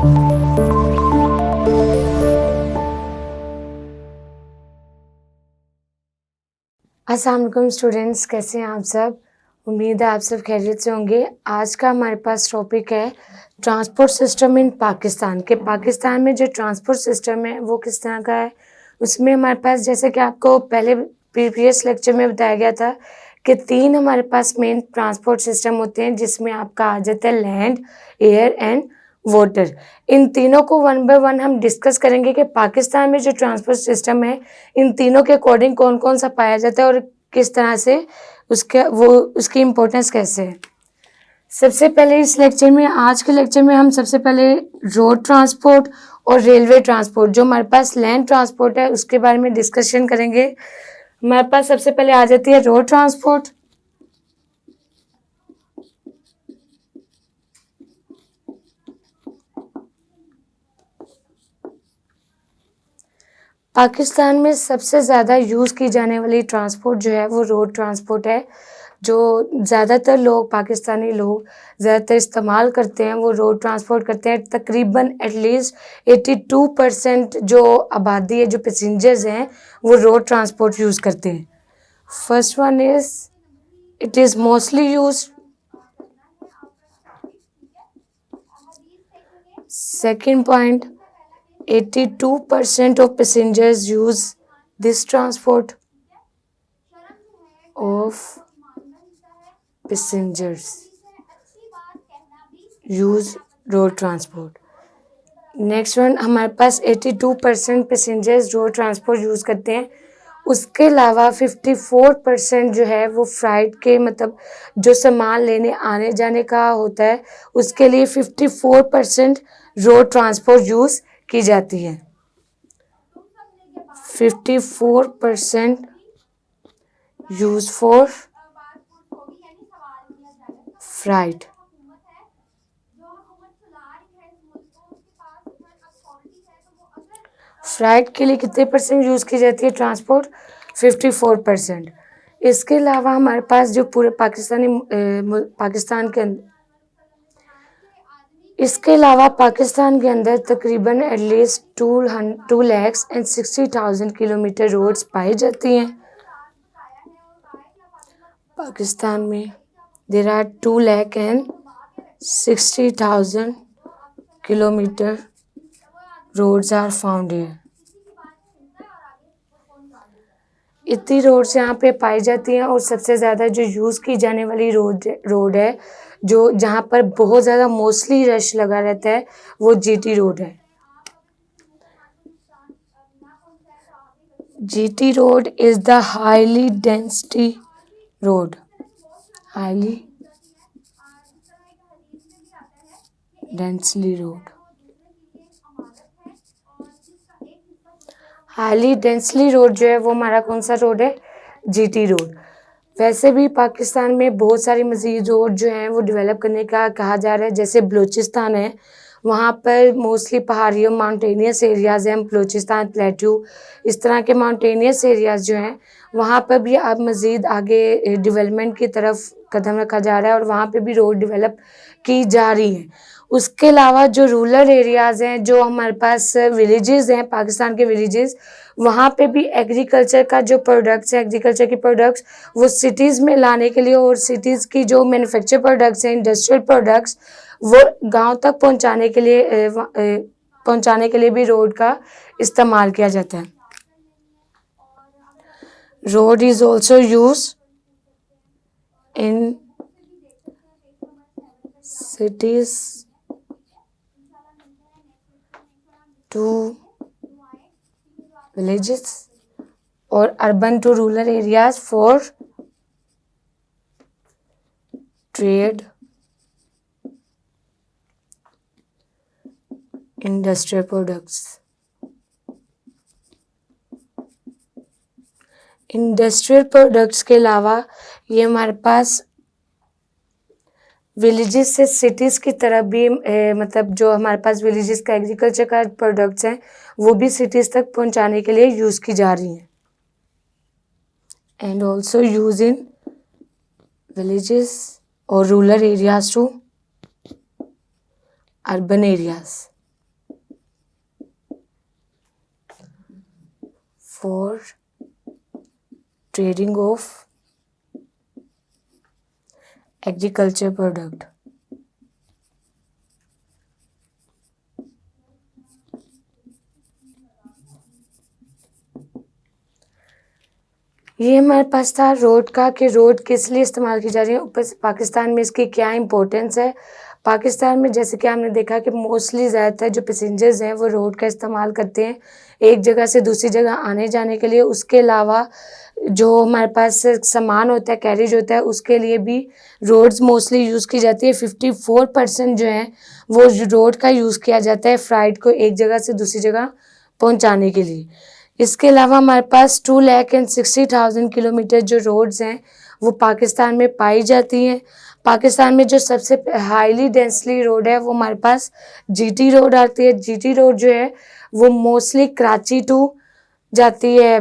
अस्सलाम वालेकुम स्टूडेंट्स, कैसे हैं आप सब। उम्मीद है आप सब खैरियत से होंगे। आज का हमारे पास टॉपिक है ट्रांसपोर्ट सिस्टम इन पाकिस्तान के। पाकिस्तान में जो ट्रांसपोर्ट सिस्टम है वो किस तरह का है, उसमें हमारे पास जैसे कि आपको पहले प्रीवियस लेक्चर में बताया गया था कि 3 हमारे पास मेन ट्रांसपोर्ट सिस्टम होते हैं, जिसमें आपका आ जाता है लैंड, एयर एंड वाटर। इन तीनों को वन बाय वन हम डिस्कस करेंगे कि पाकिस्तान में जो ट्रांसपोर्ट सिस्टम है इन तीनों के अकॉर्डिंग कौन कौन सा पाया जाता है और किस तरह से उसकी इम्पोर्टेंस कैसे है। सबसे पहले इस लेक्चर में, आज के लेक्चर में हम सबसे पहले रोड ट्रांसपोर्ट और रेलवे ट्रांसपोर्ट, जो हमारे पास लैंड ट्रांसपोर्ट है उसके बारे में डिस्कशन करेंगे। हमारे पास सबसे पहले आ जाती है रोड ट्रांसपोर्ट। पाकिस्तान में सबसे ज़्यादा यूज़ की जाने वाली ट्रांसपोर्ट जो है वो रोड ट्रांसपोर्ट है। जो ज़्यादातर लोग, पाकिस्तानी लोग ज़्यादातर इस्तेमाल करते हैं वो रोड ट्रांसपोर्ट करते हैं। तकरीबन एटलीस्ट 82% जो आबादी है, जो पैसेंजर्स हैं, वो रोड ट्रांसपोर्ट यूज़ करते हैं। First one is it is mostly use. Second point, 82% of passengers use this transport of passengers use road transport. Next one, हमारे पास 82% पैसेंजर्स रोड ट्रांसपोर्ट यूज़ करते हैं। उसके अलावा 54% जो है वो फ्लाइट के, मतलब जो सामान लेने आने जाने का होता है उसके लिए 54% रोड ट्रांसपोर्ट यूज़ की जाती है। 54% यूज फॉर फ्लाइट। फ्लाइट के लिए कितने परसेंट यूज़ की जाती है ट्रांसपोर्ट? 54%। इसके अलावा हमारे पास जो पूरे पाकिस्तान के अंदर, इसके अलावा पाकिस्तान के अंदर तकरीबन एटलीस्ट 2,60,000 किलोमीटर रोड्स पाई जाती हैं। पाकिस्तान में there are 2,60,000 kilometre roads are found here. इतनी रोड्स यहाँ पे पाई जाती हैं। और सबसे ज़्यादा जो यूज़ की जाने वाली रोड है, जो जहाँ पर बहुत ज़्यादा मोस्टली रश लगा रहता है, वो जीटी रोड है। GT road is the highly density road. Highly densely road. Highly densely road जो है वो हमारा कौन सा रोड है? GT road. वैसे भी पाकिस्तान में बहुत सारी मज़ीद रोड जो हैं वो डेवलप करने का कहा जा रहा है। जैसे बलूचिस्तान है, वहाँ पर मोस्टली पहाड़ियों, माउंटेनियस एरियाज़ हैं। बलूचिस्तान प्लेट्यू, इस तरह के माउंटेनियस एरियाज़ जो हैं वहाँ पर भी अब मज़ीद आगे डेवलपमेंट की तरफ कदम रखा जा रहा है और वहाँ पे भी रोड डेवलप की जा रही हैं। उसके अलावा जो रूरल एरियाज़ हैं, जो हमारे पास विलेजेस हैं, पाकिस्तान के विलेजेस, वहाँ पे भी एग्रीकल्चर का जो प्रोडक्ट्स है, एग्रीकल्चर की प्रोडक्ट्स वो सिटीज़ में लाने के लिए, और सिटीज़ की जो मैन्युफैक्चर प्रोडक्ट्स हैं, इंडस्ट्रियल प्रोडक्ट्स, वो गांव तक पहुंचाने के लिए भी रोड का इस्तेमाल किया जाता है। Road is also use in cities to villages or urban to rural areas for trade, industrial products. Industrial products के अलावा ये हमारे पास विलेजेस से सिटीज़ की तरफ भी मतलब जो हमारे पास विलेजेस का एग्रीकल्चर का प्रोडक्ट्स हैं वो भी सिटीज़ तक पहुंचाने के लिए यूज़ की जा रही हैं। And also use in villages or rural areas to urban areas. for trading of agriculture product. ये हमारे पास था रोड का कि रोड किस लिए इस्तेमाल की जा रही है, ऊपर से पाकिस्तान में इसकी क्या इम्पोर्टेंस है। पाकिस्तान में जैसे कि हमने देखा कि मोस्टली ज़्यादातर जो पैसेंजर्स हैं वो रोड का इस्तेमाल करते हैं एक जगह से दूसरी जगह आने जाने के लिए। उसके अलावा जो हमारे पास सामान होता है, कैरेज होता है, उसके लिए भी रोड्स मोस्टली यूज़ की जाती है। 54% जो है वो रोड का यूज़ किया जाता है फ्राइट को एक जगह से दूसरी जगह पहुंचाने के लिए। इसके अलावा हमारे पास 2,60,000 किलोमीटर जो रोड्स हैं वो पाकिस्तान में पाई जाती हैं। पाकिस्तान में जो सबसे हाईली डेंसली रोड है वो हमारे पास जीटी रोड आती है। जीटी रोड जो है वो मोस्टली कराची टू जाती है।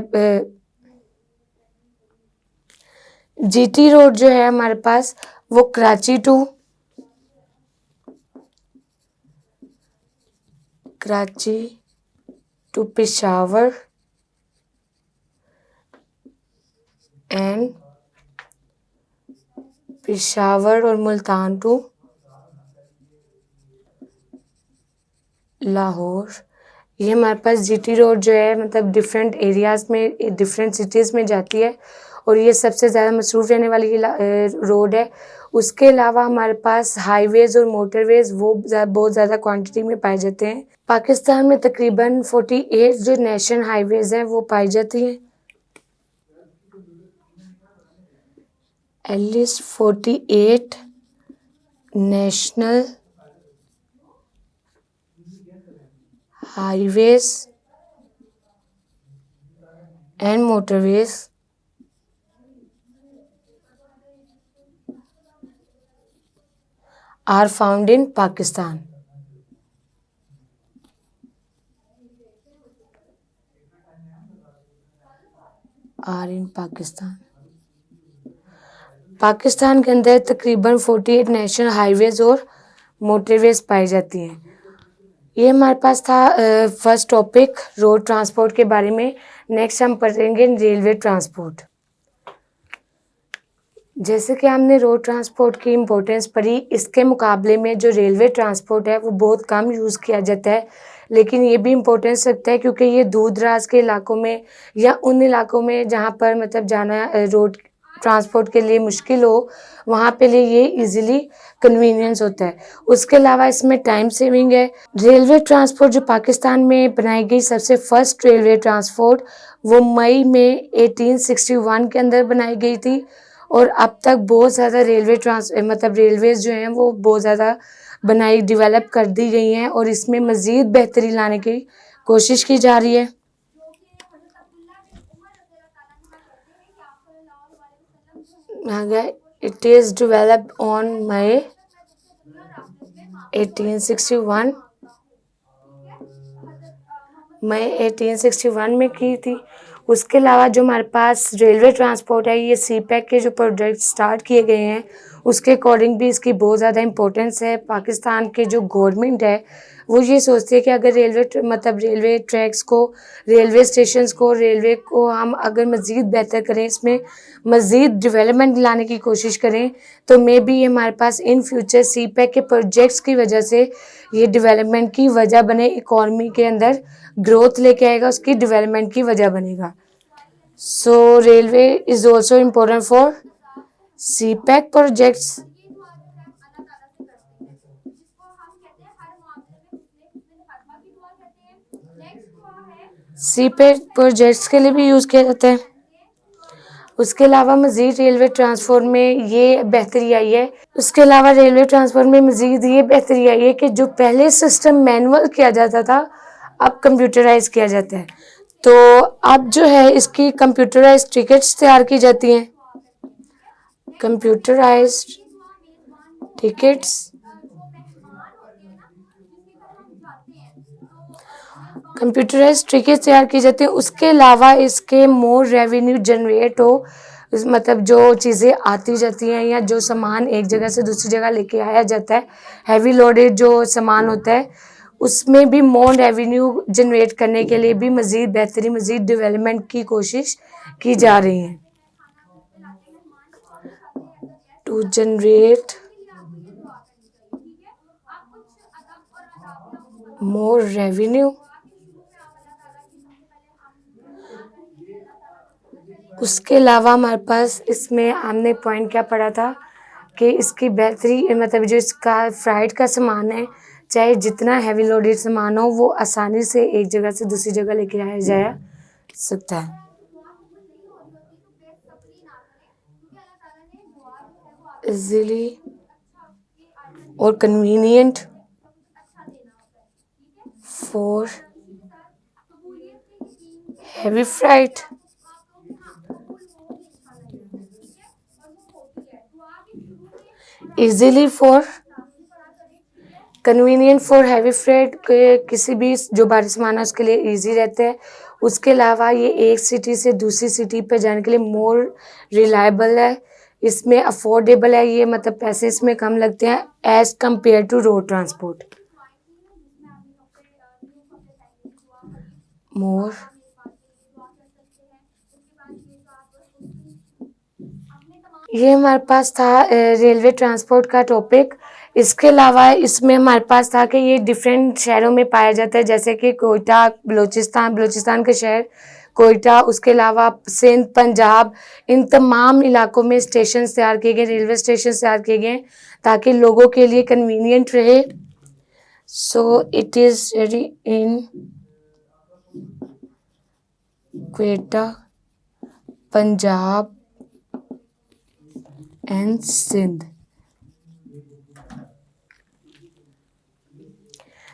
जीटी रोड जो है हमारे पास वो कराची टू पेशावर एंड पेशावर और मुल्तान टू लाहौर। ये हमारे पास जीटी रोड जो है मतलब डिफरेंट एरियाज़ में डिफरेंट सिटीज़ में जाती है और ये सबसे ज़्यादा मसरूफ़ रहने वाली रोड है। उसके अलावा हमारे पास हाईवेज़ और मोटरवेज़ वो बहुत ज़्यादा क्वांटिटी में पाए जाते हैं। पाकिस्तान में तकरीबन 48 जो नेशनल हाईवेज़ हैं वो पाई जाती हैं। At least 48 national highways and motorways are found in Pakistan. Pakistan के अंदर तकरीबन 48 नेशनल हाईवेज़ और मोटरवेज़ पाई जाती हैं। ये हमारे पास था फर्स्ट टॉपिक रोड ट्रांसपोर्ट के बारे में। नेक्स्ट हम पढ़ेंगे रेलवे ट्रांसपोर्ट। जैसे कि हमने रोड ट्रांसपोर्ट की इम्पोर्टेंस पढ़ी, इसके मुकाबले में जो रेलवे ट्रांसपोर्ट है वो बहुत कम यूज़ किया जाता है, लेकिन ये भी इम्पोर्टेंस रखता है क्योंकि ये दूर दराज के इलाकों में या उन इलाकों में जहाँ पर मतलब जाना रोड ट्रांसपोर्ट के लिए मुश्किल हो वहाँ पे लिए ये इजीली कन्वीनियंस होता है। उसके अलावा इसमें टाइम सेविंग है। रेलवे ट्रांसपोर्ट जो पाकिस्तान में बनाई गई सबसे फर्स्ट रेलवे ट्रांसपोर्ट वो मई में 1861 के अंदर बनाई गई थी और अब तक बहुत ज़्यादा रेलवेज़ जो हैं वो बहुत ज़्यादा डेवलप कर दी गई हैं और इसमें मज़ीद बेहतरी लाने की कोशिश की जा रही है। It is developed on May 1861 में की थी। उसके अलावा जो हमारे पास रेलवे ट्रांसपोर्ट है ये सीपैक के जो प्रोजेक्ट स्टार्ट किए गए हैं उसके अकॉर्डिंग भी इसकी बहुत ज़्यादा इम्पोर्टेंस है। पाकिस्तान के जो गवर्नमेंट है वो ये सोचती है कि अगर रेलवे ट्रैक्स को, रेलवे स्टेशंस को, रेलवे को हम अगर मज़ीद बेहतर करें, इसमें मज़ीद डेवलपमेंट लाने की कोशिश करें तो मे बी ये हमारे पास इन फ्यूचर सीपैक के प्रोजेक्ट्स की वजह से ये डेवलपमेंट की वजह बने, इकॉनमी के अंदर ग्रोथ लेके आएगा, उसकी डेवलपमेंट की वजह बनेगा। So railway is also important for CPEC projects. CPEC projects के लिए भी यूज़ किया जाता है। उसके अलावा मज़ीद रेलवे ट्रांसपोर्ट में ये बेहतरी आई है कि जो पहले सिस्टम मैनुअल किया जाता था अब कंप्यूटराइज किया जाता है। तो अब जो है इसकी कंप्यूटराइज टिकट्स तैयार की जाती हैं। कंप्यूटराइज टिकट्स तैयार की जाती है। उसके अलावा इसके मोर रेवेन्यू जनरेट हो, मतलब जो चीज़ें आती जाती हैं या जो सामान एक जगह से दूसरी जगह लेके आया जाता है, हैवी लोडेड जो सामान होता है उसमें भी मोर रेवेन्यू जनरेट करने के लिए भी मज़ीद बेहतरी, मज़ीद डेवलपमेंट की कोशिश की जा रही है। टू जनरेट मोर रेवेन्यू, उसके अलावा हमारे पास इसमें हमने पॉइंट क्या पढ़ा था कि इसकी बेहतरी, मतलब जो इसका फ्राइट का सामान है, चाहे जितना हैवी लोडेड सामान हो, वो आसानी से एक जगह से दूसरी जगह लेके आया जा सकता है। इजीली और convenient for heavy freight, easily for convenient for heavy freight, किसी भी जो भारी सामान है उसके लिए इजी रहता है। उसके अलावा ये एक सिटी से दूसरी सिटी पे जाने के लिए मोर रिलायबल है, इसमें अफोर्डेबल है, ये मतलब पैसे इसमें कम लगते हैं as compare to road transport. More ये हमारे पास था रेलवे ट्रांसपोर्ट का टॉपिक। इसके अलावा इसमें हमारे पास था कि ये डिफरेंट शहरों में पाया जाता है, जैसे कि कोयटा, बलूचिस्तान के शहर कोयटा, उसके अलावा सिंध, पंजाब, इन तमाम इलाकों में स्टेशन तैयार किए गए, रेलवे स्टेशन तैयार किए गए ताकि लोगों के लिए कन्वीनियंट रहे। So it is ready in Quetta, Punjab and Sindh.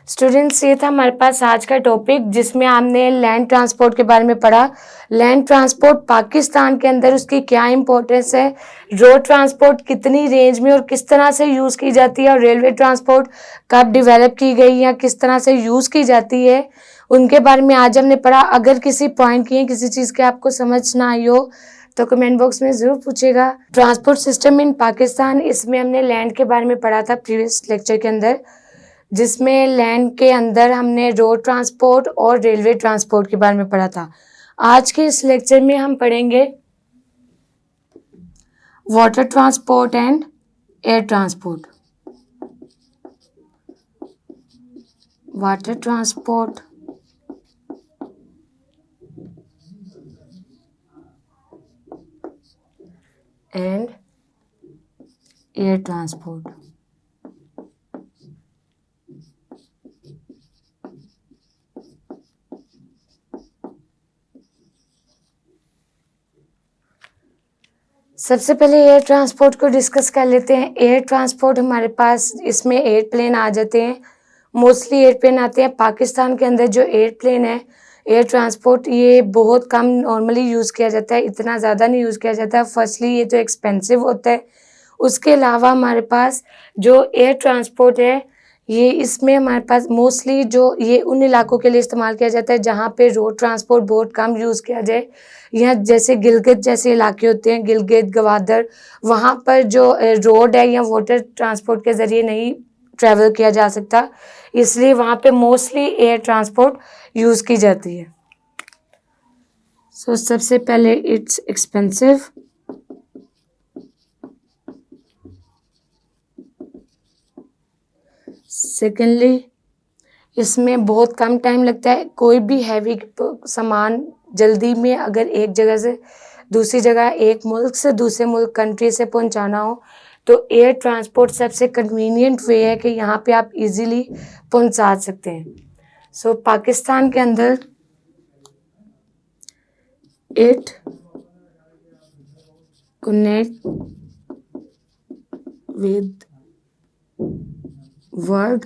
Students, ये था हमारे पास आज का टॉपिक जिसमें हमने लैंड ट्रांसपोर्ट के बारे में पढ़ा। लैंड ट्रांसपोर्ट पाकिस्तान के अंदर उसकी क्या इंपॉर्टेंस है, रोड ट्रांसपोर्ट कितनी रेंज में और किस तरह से यूज़ की जाती है, और रेलवे ट्रांसपोर्ट कब डेवलप की गई या किस तरह से यूज़ की जाती है, उनके बारे में आज हमने पढ़ा। अगर किसी पॉइंट की, किसी चीज़ के आपको समझ ना आई हो तो कमेंट बॉक्स में ज़रूर पूछेगा। ट्रांसपोर्ट सिस्टम इन पाकिस्तान, इसमें हमने लैंड के बारे में पढ़ा था प्रीवियस लेक्चर के अंदर, जिसमें लैंड के अंदर हमने रोड ट्रांसपोर्ट और रेलवे ट्रांसपोर्ट के बारे में पढ़ा था। आज के इस लेक्चर में हम पढ़ेंगे water transport and air transport. Water transport and air transport. सबसे पहले एयर ट्रांसपोर्ट को डिस्कस कर लेते हैं। एयर ट्रांसपोर्ट हमारे पास इसमें एयरप्लेन आ जाते हैं, मोस्टली एयरप्लेन आते हैं। पाकिस्तान के अंदर जो एयरप्लेन है, एयर ट्रांसपोर्ट, ये बहुत कम नॉर्मली यूज़ किया जाता है, इतना ज़्यादा नहीं यूज़ किया जाता है। फर्स्टली ये तो एक्सपेंसिव होता है। उसके अलावा हमारे पास जो एयर ट्रांसपोर्ट है, ये इसमें हमारे पास मोस्टली जो ये उन इलाकों के लिए इस्तेमाल किया जाता है जहाँ पे रोड ट्रांसपोर्ट बहुत कम यूज़ किया जाए, या जैसे गिलगित जैसे इलाके होते हैं, गिलगित, गवादर, वहाँ पर जो रोड है या वाटर ट्रांसपोर्ट के ज़रिए नहीं ट्रैवल किया जा सकता, इसलिए वहाँ पे मोस्टली एयर ट्रांसपोर्ट यूज़ की जाती है। सो सबसे पहले इट्स एक्सपेंसिव, सेकेंडली इसमें बहुत कम टाइम लगता है। कोई भी हैवी सामान जल्दी में अगर एक जगह से दूसरी जगह, एक मुल्क से दूसरे मुल्क, कंट्री से पहुंचाना हो तो एयर ट्रांसपोर्ट सबसे कन्वीनियंट वे है कि यहाँ पे आप इजीली पहुंचा सकते हैं। सो पाकिस्तान के अंदर इट कनेक्ट विद वर्ल्ड,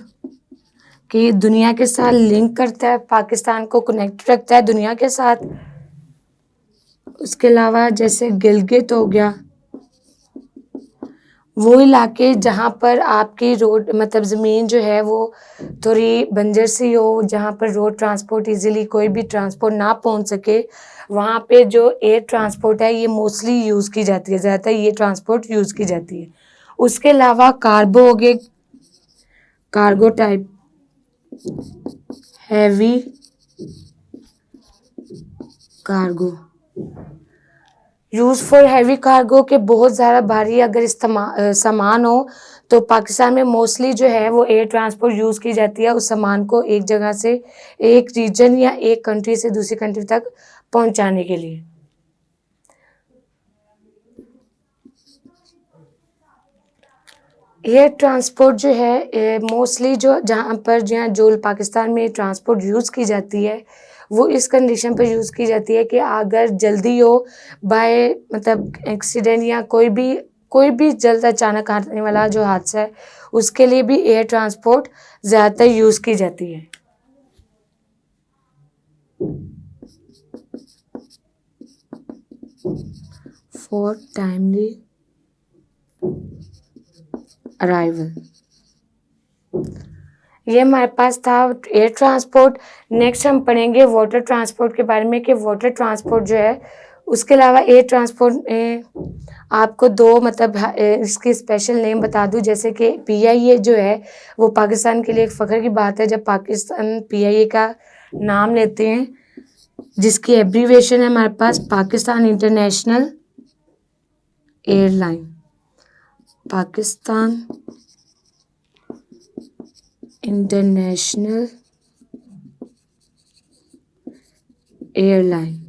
कि दुनिया के साथ लिंक करता है, पाकिस्तान को कनेक्ट रखता है दुनिया के साथ। उसके अलावा जैसे गिलगित हो गया, वो इलाके जहाँ पर आपकी रोड, मतलब ज़मीन जो है वो थोड़ी बंजर सी हो, जहाँ पर रोड ट्रांसपोर्ट इजीली कोई भी ट्रांसपोर्ट ना पहुँच सके, वहाँ पे जो एयर ट्रांसपोर्ट है ये मोस्टली यूज़ की जाती है, ज़्यादातर ये ट्रांसपोर्ट यूज़ की जाती है। उसके अलावा कार्गो हो गए, cargo type heavy cargo. Use for heavy cargo के बहुत ज़्यादा भारी अगर सामान हो तो पाकिस्तान में मोस्टली जो है वो एयर ट्रांसपोर्ट यूज़ की जाती है उस सामान को एक जगह से एक रीजन या एक कंट्री से दूसरी कंट्री तक पहुंचाने के लिए। एयर ट्रांसपोर्ट जो है मोस्टली जो पाकिस्तान में पाकिस्तान में यूज़ की जाती है वो इस कंडीशन पर यूज़ की जाती है कि अगर जल्दी हो बाय मतलब एक्सीडेंट या कोई भी जल्द अचानक आने वाला जो हादसा है उसके लिए भी एयर ट्रांसपोर्ट ज़्यादातर यूज़ की जाती है। For timely arrival. ये हमारे पास था एयर ट्रांसपोर्ट। नेक्स्ट हम पढ़ेंगे वाटर ट्रांसपोर्ट के बारे में कि वाटर ट्रांसपोर्ट जो है उसके अलावा एयर ट्रांसपोर्ट में आपको दो मतलब इसके स्पेशल नेम बता दूं जैसे कि पीआईए जो है वो पाकिस्तान के लिए एक फ़ख्र की बात है जब पाकिस्तान पीआईए का नाम लेते हैं जिसकी एब्रीविएशन है हमारे पास Pakistan International Airline. Pakistan International Airline.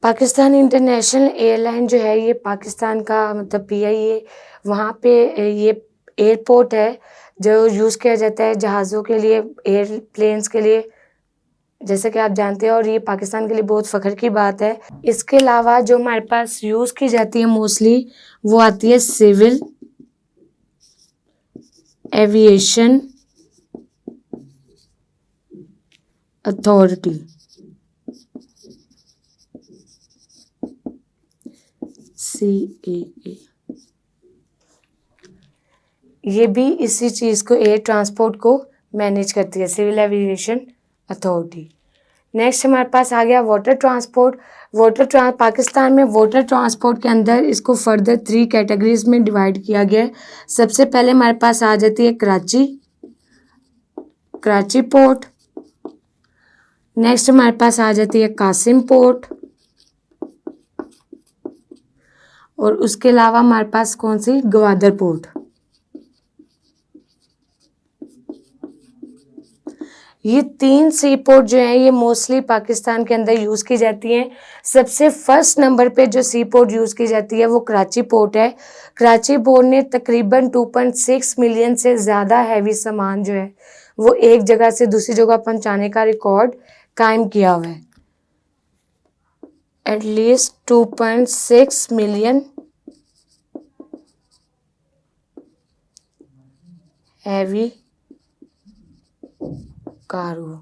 Pakistan International Airline जो है ये पाकिस्तान का मतलब पीआईए वहाँ पे ये एयरपोर्ट है जो यूज़ किया जाता है जहाज़ों के लिए एयरप्लेन्स के लिए जैसे कि आप जानते हैं और ये पाकिस्तान के लिए बहुत फ़ख्र की बात है। इसके अलावा जो हमारे पास यूज़ की जाती है मोस्टली वो आती है सिविल एविएशन अथॉरिटी CAA। ये भी इसी चीज़ को एयर ट्रांसपोर्ट को मैनेज करती है सिविल एविएशन अथॉरिटी। नेक्स्ट हमारे पास आ गया वाटर ट्रांसपोर्ट। पाकिस्तान में वाटर ट्रांसपोर्ट के अंदर इसको फर्दर 3 कैटेगरीज में डिवाइड किया गया है। सबसे पहले हमारे पास आ जाती है कराची पोर्ट। नेक्स्ट हमारे पास आ जाती है कासिम पोर्ट और उसके अलावा हमारे पास कौन सी गवादर पोर्ट। ये 3 सी पोर्ट जो है ये मोस्टली पाकिस्तान के अंदर यूज़ की जाती हैं। सबसे फर्स्ट नंबर पे जो सी पोर्ट यूज़ की जाती है वो कराची पोर्ट है। कराची पोर्ट ने तकरीबन 2.6 मिलियन से ज़्यादा हैवी सामान जो है वो एक जगह से दूसरी जगह पहुंचाने का रिकॉर्ड कायम किया हुआ है। At least 2.6 million heavy cargo.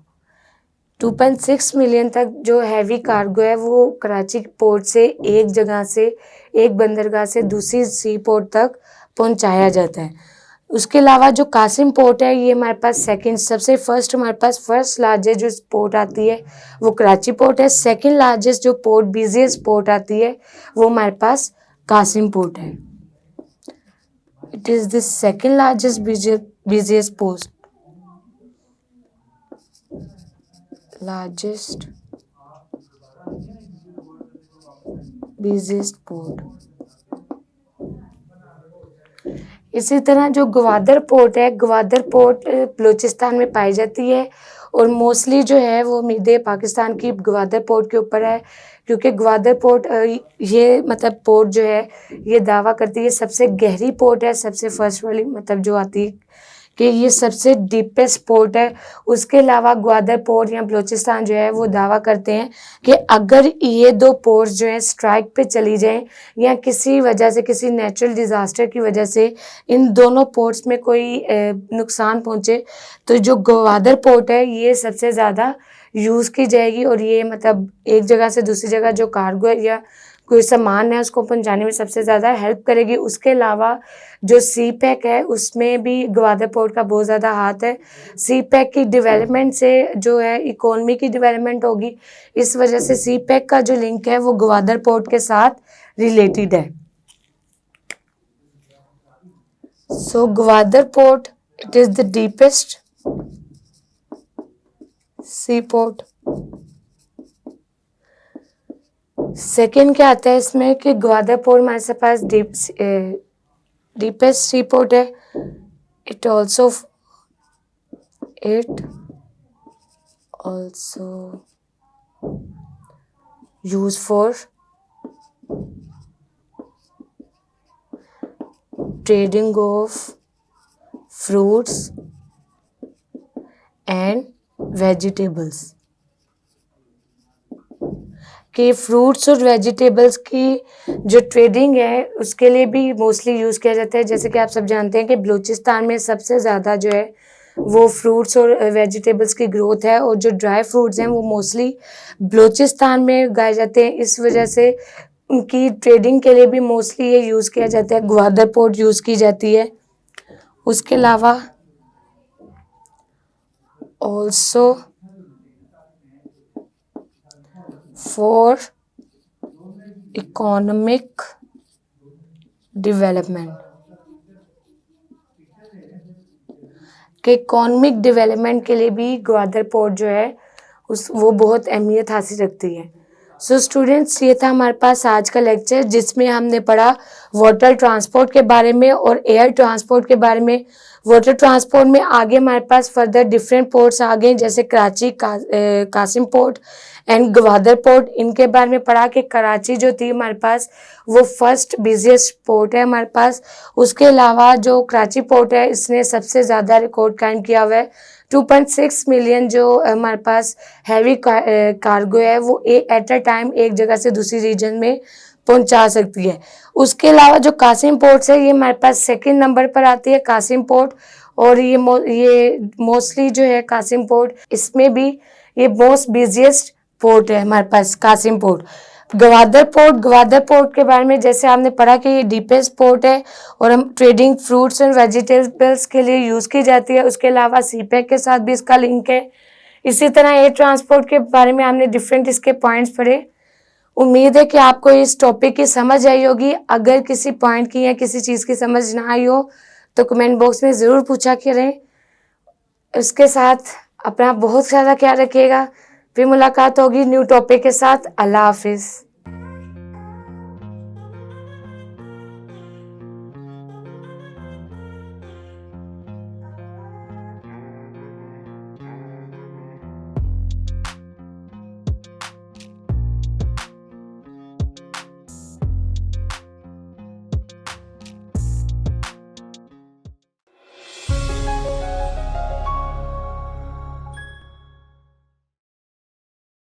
2.6 million तक जो हैवी कार्गो है वो कराची पोर्ट से एक जगह से एक बंदरगाह से दूसरी सी पोर्ट तक पहुंचाया जाता है। उसके अलावा जो कासिम पोर्ट है ये हमारे पास हमारे पास फर्स्ट लार्जेस्ट जो पोर्ट आती है वो कराची पोर्ट है। सेकंड लार्जेस्ट जो पोर्ट बिजिएस्ट पोर्ट आती है वो हमारे पास कासिम पोर्ट है। It is the second largest busiest port largest busiest port. इसी तरह जो ग्वादर पोर्ट है ग्वादर पोर्ट बलूचिस्तान में पाई जाती है और मोस्टली जो है वो उम्मीदें पाकिस्तान की ग्वादर पोर्ट के ऊपर है क्योंकि ग्वादर पोर्ट ये मतलब पोर्ट जो है ये दावा करती है सबसे गहरी पोर्ट है। सबसे फर्स्ट वाली मतलब जो आती है कि ये सबसे डीपेस्ट पोर्ट है। उसके अलावा ग्वादर पोर्ट या बलूचिस्तान जो है वो दावा करते हैं कि अगर ये 2 पोर्ट्स जो है स्ट्राइक पे चली जाएं या किसी वजह से किसी नेचुरल डिज़ास्टर की वजह से इन दोनों पोर्ट्स में कोई नुकसान पहुंचे तो जो ग्वादर पोर्ट है ये सबसे ज़्यादा यूज़ की जाएगी और ये मतलब एक जगह से दूसरी जगह जो कार्गो है या कोई सामान है उसको पहुंचाने में सबसे ज़्यादा हेल्प करेगी। उसके अलावा जो सी पैक है उसमें भी ग्वादर पोर्ट का बहुत ज़्यादा हाथ है। सी पैक की डेवलपमेंट से जो है इकोनॉमी की डेवलपमेंट होगी। इस वजह से सी पैक का जो लिंक है वो ग्वादर पोर्ट के साथ रिलेटेड है। So Gwadar Port, it is the deepest seaport. Second क्या आता है इसमें कि ग्वादर पोर्ट हमारे पास डीपेस्ट सी पोर्ट है. It also use for trading of fruits and vegetables. कि फ्रूट्स और वेजिटेबल्स की जो ट्रेडिंग है उसके लिए भी मोस्टली यूज़ किया जाता है. जैसे कि आप सब जानते हैं कि बलूचिस्तान में सबसे ज़्यादा जो है वो फ्रूट्स और वेजिटेबल्स की ग्रोथ है, और जो ड्राई फ्रूट्स हैं वो मोस्टली बलूचिस्तान में उगाए जाते हैं. इस वजह से उनकी ट्रेडिंग के लिए भी मोस्टली ये यूज़ किया जाता है. ग्वादर पोर्ट यूज़ की जाती है. उसके अलावा ऑल्सो फॉर इकोनॉमिक डेवलपमेंट. के इकोनॉमिक डेवलपमेंट के लिए भी ग्वादर पोर्ट जो है वो बहुत अहमियत हासिल रखती है. सो स्टूडेंट्स, ये था हमारे पास आज का लेक्चर जिसमें हमने पढ़ा वाटर ट्रांसपोर्ट के बारे में और एयर ट्रांसपोर्ट के बारे में. वाटर ट्रांसपोर्ट में आगे हमारे पास फर्दर डिफरेंट पोर्ट्स आ गए जैसे Karachi, Qasim port and Gwadar port. इनके बारे में पढ़ा कि कराची जो थी हमारे पास वो फर्स्ट बिजिएस्ट पोर्ट है हमारे पास. उसके अलावा जो कराची पोर्ट है इसने सबसे ज़्यादा रिकॉर्ड कायम किया हुआ है. 2.6 मिलियन जो हमारे पास हैवी कार्गो है वो एट अ टाइम एक जगह से दूसरी रीजन में पहुंचा सकती है. उसके अलावा जो कासिम पोर्ट्स है ये हमारे पास सेकंड नंबर पर आती है कासिम पोर्ट. और ये मोस्टली जो है कासिम पोर्ट इसमें भी ये मोस्ट बिजिएस्ट पोर्ट है हमारे पास कासिम पोर्ट. ग्वादर पोर्ट के बारे में जैसे आपने पढ़ा कि ये डीपेस्ट पोर्ट है और हम ट्रेडिंग फ्रूट्स एंड वेजिटेबल्स के लिए यूज़ की जाती है. उसके अलावा सीपैक के साथ भी इसका लिंक है. इसी तरह एयर ट्रांसपोर्ट के बारे में हमने डिफरेंट इसके पॉइंट्स पढ़े. उम्मीद है कि आपको इस टॉपिक की समझ आई होगी. अगर किसी पॉइंट की या किसी चीज़ की समझ ना आई हो तो कमेंट बॉक्स में ज़रूर पूछा करें. इसके साथ अपना बहुत ज़्यादा ख्याल रखिएगा. फिर मुलाकात होगी न्यू टॉपिक के साथ. अल्लाह हाफिज़.